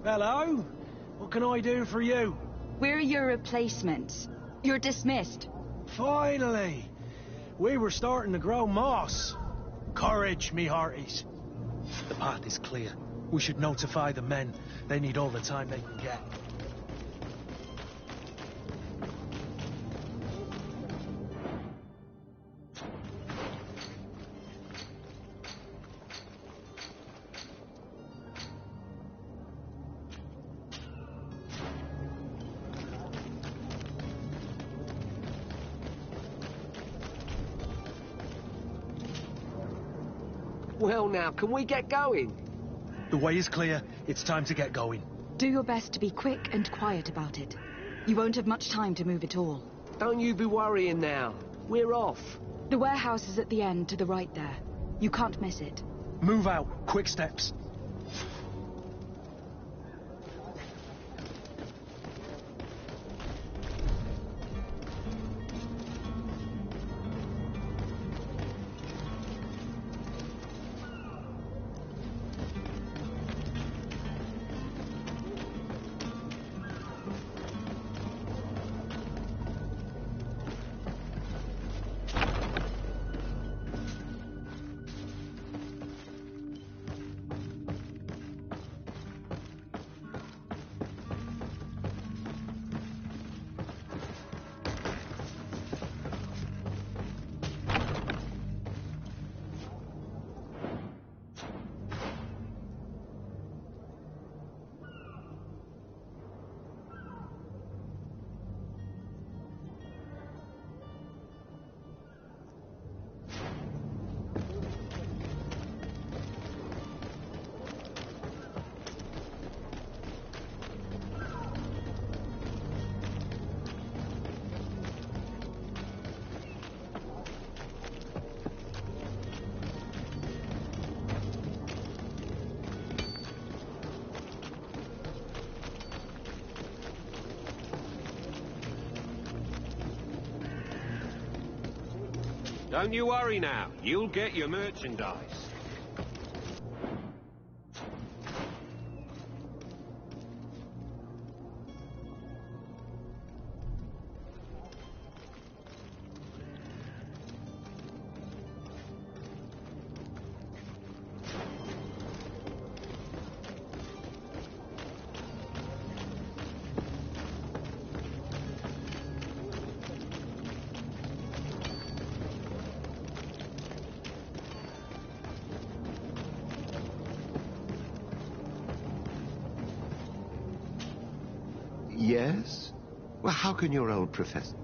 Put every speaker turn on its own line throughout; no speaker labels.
Hello? What can I do for you?
We're your replacements. You're dismissed.
Finally! We were starting to grow moss. Courage, me hearties. The path is clear. We should notify the men. They need all the time they can get.
Well now, can we get going?
The way is clear. It's time to get going.
Do your best to be quick and quiet about it. You won't have much time to move at all.
Don't you be worrying now. We're off.
The warehouse is at the end to the right there. You can't miss it.
Move out. Quick steps.
Don't you worry now. You'll get your merchandise.
Yes? Well, how can your old professor...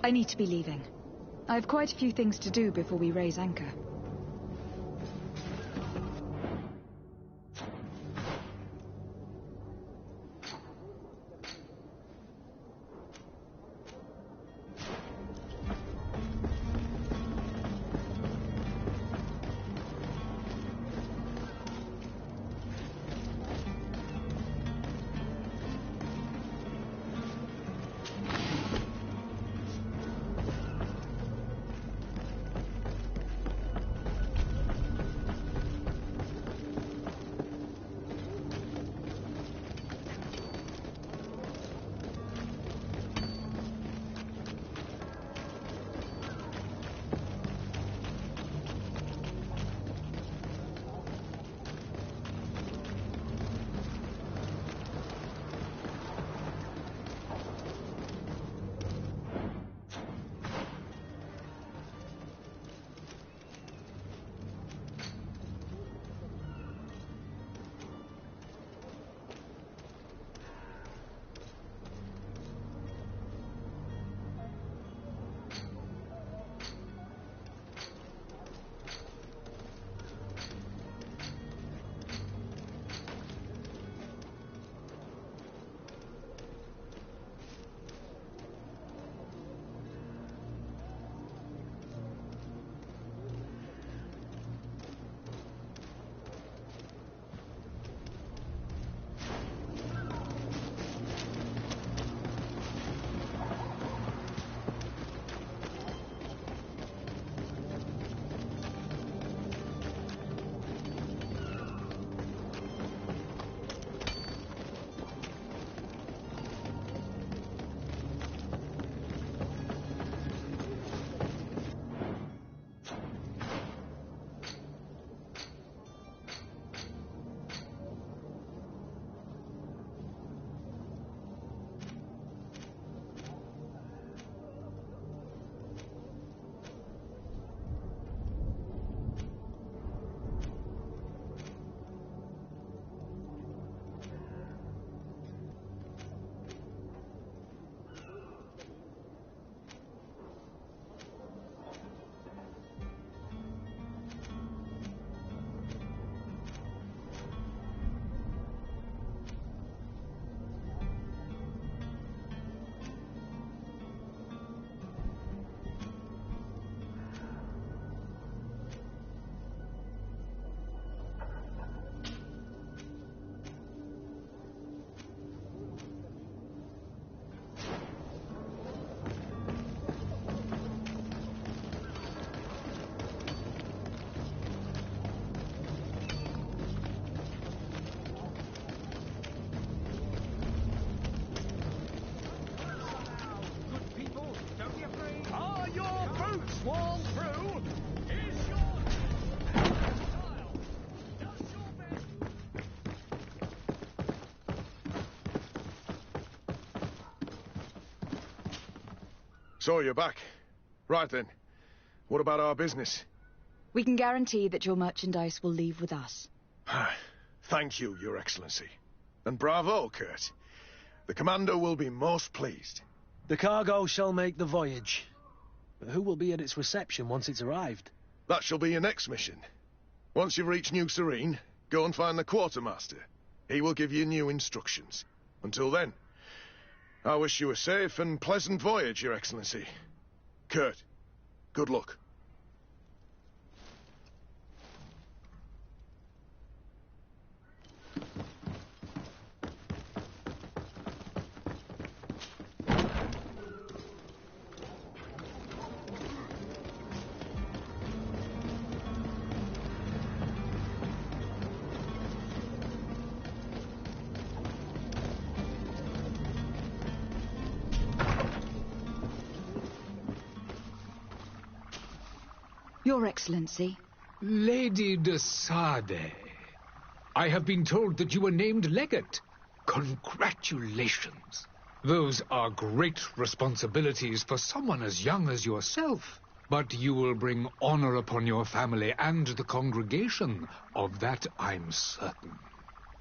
I need to be leaving. I have quite a few things to do before we raise anchor.
swarm through. Here's your style. Just your best.
So you're back. Right then. What about our business?
We can guarantee that your merchandise will leave with us.
Thank you, Your Excellency. And bravo, Kurt. The Commander will be most pleased.
The cargo shall make the voyage. But who will be at its reception once it's arrived?
That shall be your next mission. Once you've reached New Serene, go and find the Quartermaster. He will give you new instructions. Until then, I wish you a safe and pleasant voyage, Your Excellency. Kurt, good luck.
Your Excellency.
Lady de Sade, I have been told that you were named legate. Congratulations. Those are great responsibilities for someone as young as yourself. But you will bring honor upon your family and the congregation. Of that I'm certain.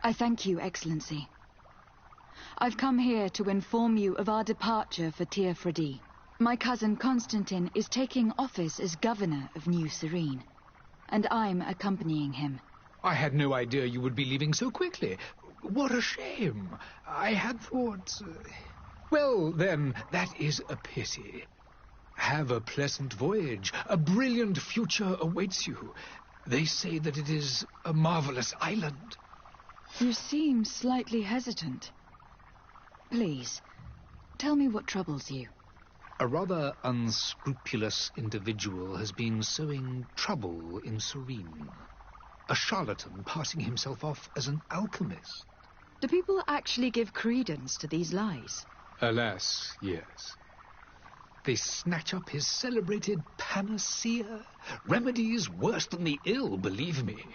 I thank you, Excellency. I've come here to inform you of our departure for Teofredi. My cousin Constantine is taking office as governor of New Serene, and I'm accompanying him.
I had no idea you would be leaving so quickly. What a shame. I had thought... Well, then, that is a pity. Have a pleasant voyage. A brilliant future awaits you. They say that it is a marvelous island.
You seem slightly hesitant. Please, tell me what troubles you.
A rather unscrupulous individual has been sowing trouble in Serene. A charlatan passing himself off as an alchemist.
Do people actually give credence to these lies?
Alas, yes. They snatch up his celebrated panacea. Remedies worse than the ill, believe me.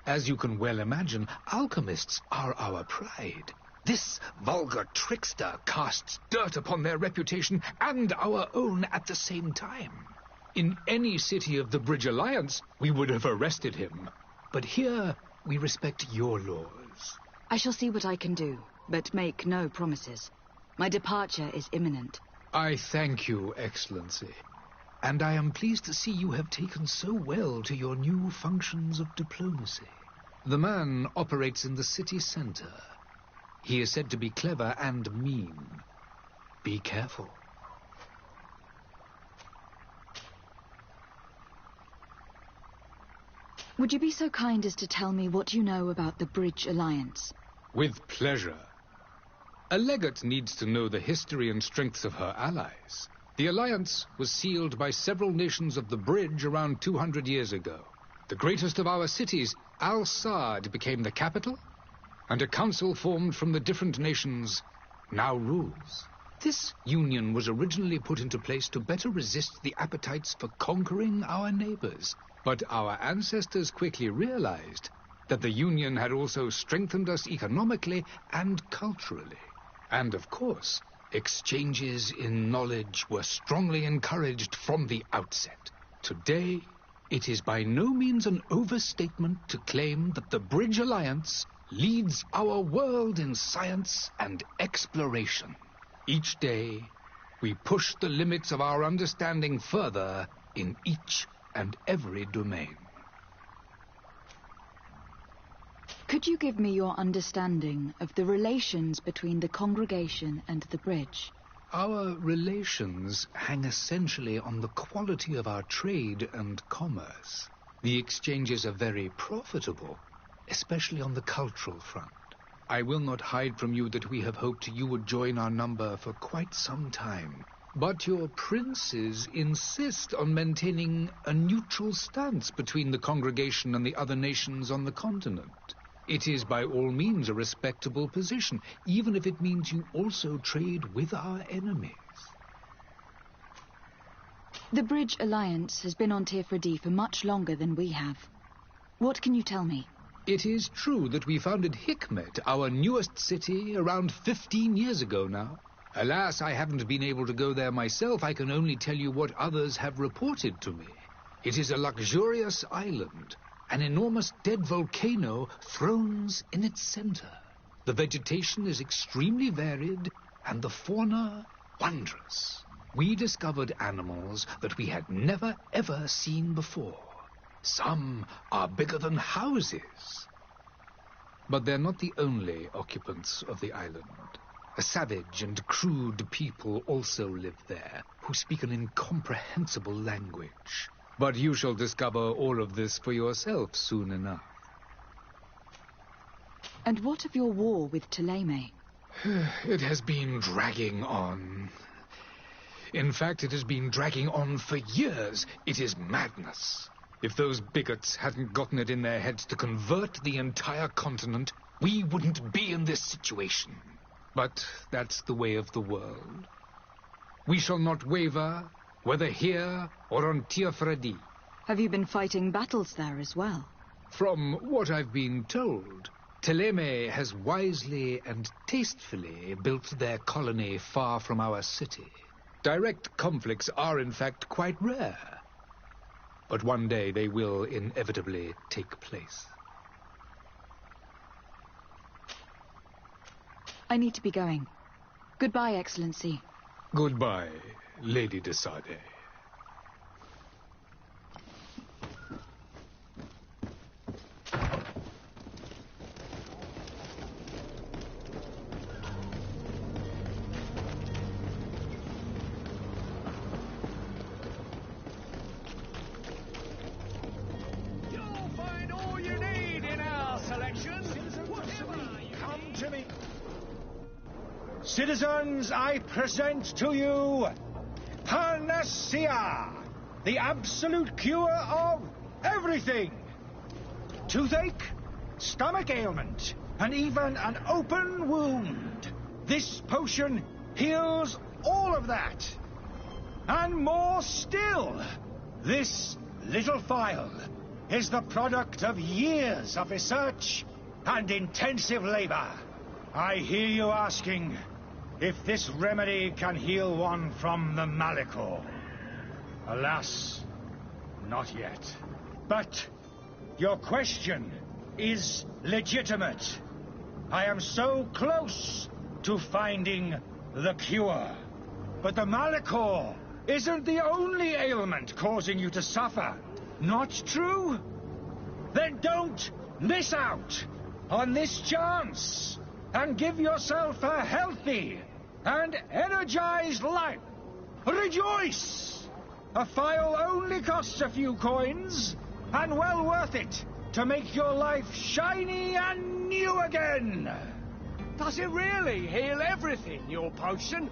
As you can well imagine, alchemists are our pride. This vulgar trickster casts dirt upon their reputation and our own at the same time. In any city of the Bridge Alliance, we would have arrested him. But here, we respect your laws.
I shall see what I can do, but make no promises. My departure is imminent.
I thank you, Excellency. And I am pleased to see you have taken so well to your new functions of diplomacy. The man operates in the city center. He is said to be clever and mean. Be careful.
Would you be so kind as to tell me what you know about the Bridge Alliance?
With pleasure. A legate needs to know the history and strengths of her allies. The alliance was sealed by several nations of the Bridge around 200 years ago. The greatest of our cities, Al-Sad, became the capital, and a council formed from the different nations now rules. This union was originally put into place to better resist the appetites for conquering our neighbors. But our ancestors quickly realized that the union had also strengthened us economically and culturally. And of course, exchanges in knowledge were strongly encouraged from the outset. Today, it is by no means an overstatement to claim that the Bridge Alliance leads our world in science and exploration. Each day, we push the limits of our understanding further in each and every domain.
Could you give me your understanding of the relations between the congregation and the Bridge?
Our relations hang essentially on the quality of our trade and commerce. The exchanges are very profitable, especially on the cultural front. I will not hide from you that we have hoped you would join our number for quite some time. But your princes insist on maintaining a neutral stance between the congregation and the other nations on the continent. It is by all means a respectable position, even if it means you also trade with our enemies.
The Bridge Alliance has been on Tirfredi for much longer than we have. What can you tell me?
It is true that we founded Hikmet, our newest city, around 15 years ago now. Alas, I haven't been able to go there myself. I can only tell you what others have reported to me. It is a luxurious island. An enormous dead volcano thrones in its center. The vegetation is extremely varied, and the fauna wondrous. We discovered animals that we had never, ever seen before. Some are bigger than houses. But they're not the only occupants of the island. A savage and crude people also live there, who speak an incomprehensible language. But you shall discover all of this for yourself soon enough.
And what of your war with Ptolemy?
It has been dragging on. In fact, it has been dragging on for years. It is madness. If those bigots hadn't gotten it in their heads to convert the entire continent, we wouldn't be in this situation. But that's the way of the world. We shall not waver, whether here or on Tirfredi.
Have you been fighting battles there as well?
From what I've been told, Ptolemy has wisely and tastefully built their colony far from our city. Direct conflicts are, in fact, quite rare. But one day they will inevitably take place.
I need to be going. Goodbye, Excellency.
Goodbye, Lady de Sade.
You'll find all you need in our selection.
Come to me. Citizens, I present to you Panacea, the absolute cure of everything. Toothache, stomach ailment, and even an open wound. This potion heals all of that. And more still. This little phial is the product of years of research and intensive labor. I hear you asking if this remedy can heal one from the Malachor. Alas, not yet. But your question is legitimate. I am so close to finding the cure. But the Malachor isn't the only ailment causing you to suffer. Not true? Then don't miss out on this chance and give yourself a healthy and energized life. Rejoice! A phial only costs a few coins, and well worth it to make your life shiny and new again.
Does it really heal everything, your potion?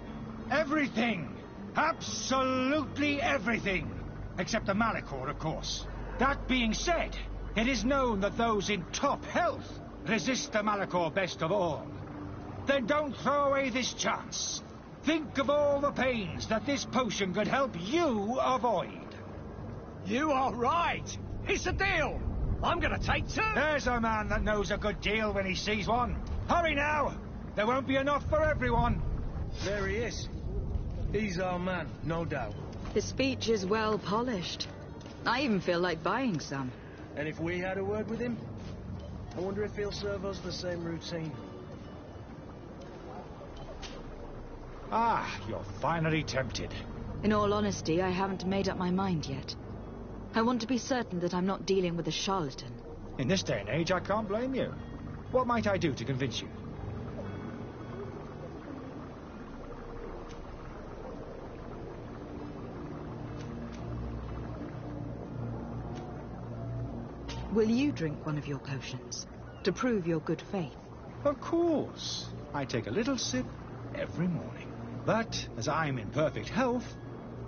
Everything. Absolutely everything. Except the Malachor, of course. That being said, it is known that those in top health resist the Malachor best of all. Then don't throw away this chance. Think of all the pains that this potion could help you avoid.
You are right. It's a deal. I'm gonna take two.
There's a man that knows a good deal when he sees one. Hurry now. There won't be enough for everyone.
There he is. He's our man, no doubt.
The speech is well polished. I even feel like buying some.
And if we had a word with him, I wonder if he'll serve us the same routine.
Ah, you're finally tempted.
In all honesty, I haven't made up my mind yet. I want to be certain that I'm not dealing with a charlatan.
In this day and age, I can't blame you. What might I do to convince you?
Will you drink one of your potions to prove your good faith?
Of course. I take a little sip every morning. But as I'm in perfect health,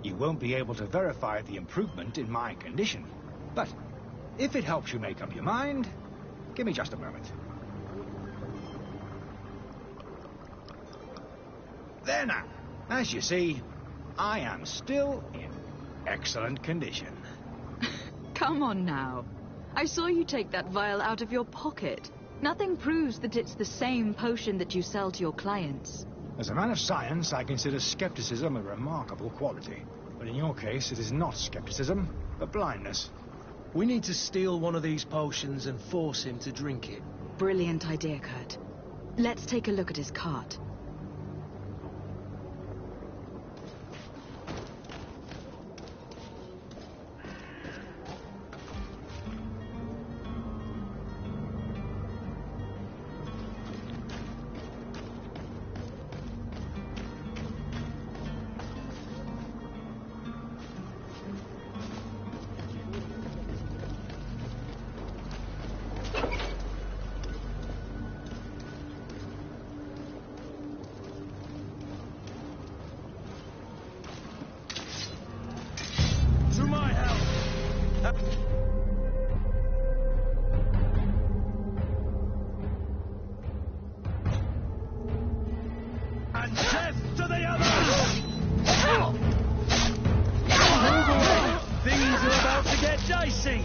you won't be able to verify the improvement in my condition. But if it helps you make up your mind, give me just a moment. There now. As you see, I am still in excellent condition.
Come on now. I saw you take that vial out of your pocket. Nothing proves that it's the same potion that you sell to your clients.
As a man of science, I consider skepticism a remarkable quality. But in your case, it is not skepticism, but blindness.
We need to steal one of these potions and force him to drink it.
Brilliant idea, Kurt. Let's take a look at his cart.
And death to the others! Things are about to get dicey!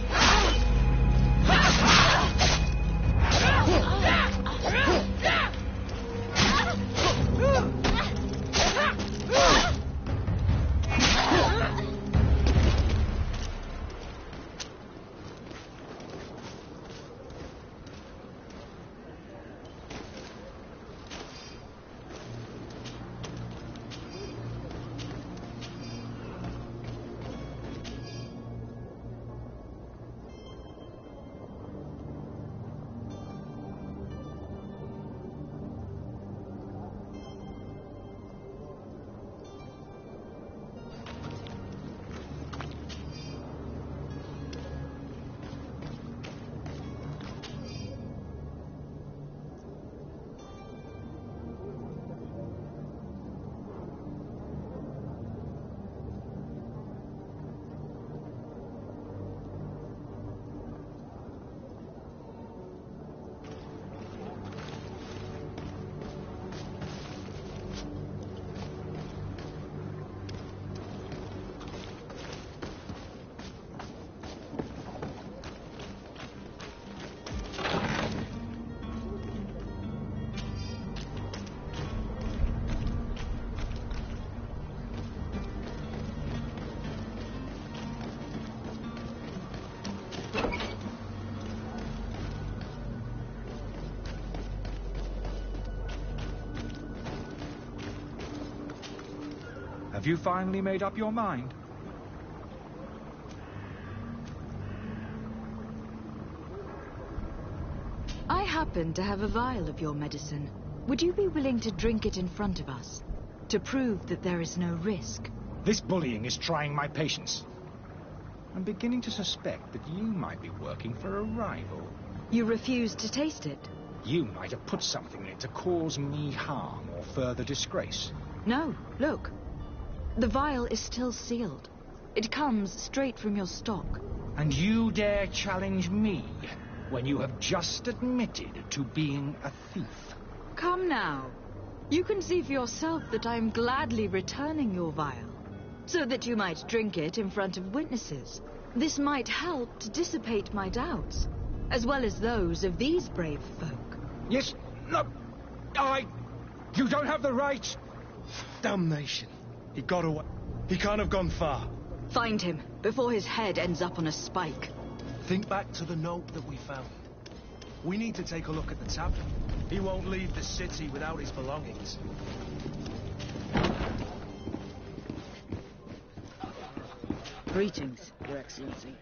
Have you finally made up your mind?
I happen to have a vial of your medicine. Would you be willing to drink it in front of us? To prove that there is no risk?
This bullying is trying my patience. I'm beginning to suspect that you might be working for a rival.
You refuse to taste it?
You might have put something in it to cause me harm or further disgrace.
No, look. The vial is still sealed. It comes straight from your stock.
And you dare challenge me when you have just admitted to being a thief?
Come now. You can see for yourself that I am gladly returning your vial, so that you might drink it in front of witnesses. This might help to dissipate my doubts, as well as those of these brave folk.
Yes, no, you don't have the right.
Damnation. He got away. He can't have gone far.
Find him, before his head ends up on a spike.
Think back to the note that we found. We need to take a look at the tavern. He won't leave the city without his belongings.
Greetings, Your Excellency.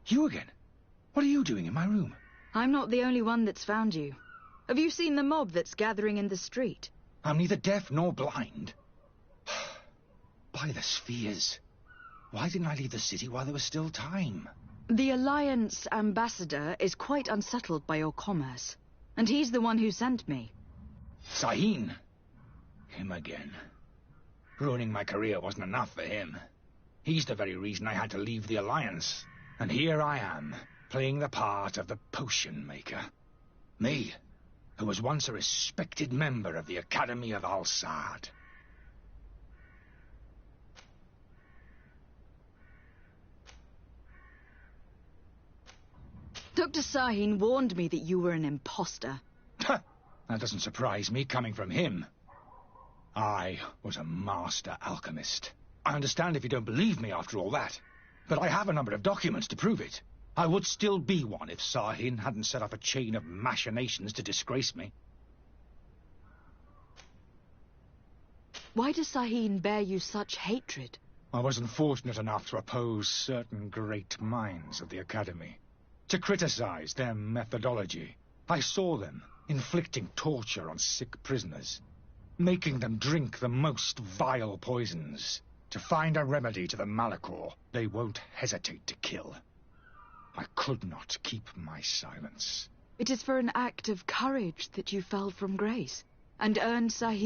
You again? What are you doing in my room?
I'm not the only one that's found you. Have you seen the mob that's gathering in the street?
I'm neither deaf nor blind. By the spheres. Why didn't I leave the city while there was still time?
The Alliance ambassador is quite unsettled by your commerce, and he's the one who sent me.
Sahin. Him again. Ruining my career wasn't enough for him. He's the very reason I had to leave the Alliance. And here I am, playing the part of the potion maker. Me, who was once a respected member of the Academy of Al-Sad.
Dr. Sahin warned me that you were an imposter.
That doesn't surprise me, coming from him. I was a master alchemist. I understand if you don't believe me after all that, but I have a number of documents to prove it. I would still be one if Sahin hadn't set up a chain of machinations to disgrace me.
Why does Sahin bear you such hatred?
I wasn't fortunate enough to oppose certain great minds of the Academy, to criticize their methodology. I saw them inflicting torture on sick prisoners, making them drink the most vile poisons. To find a remedy to the Malachor, they won't hesitate to kill. I could not keep my silence.
It is for an act of courage that you fell from grace, and earned Sahin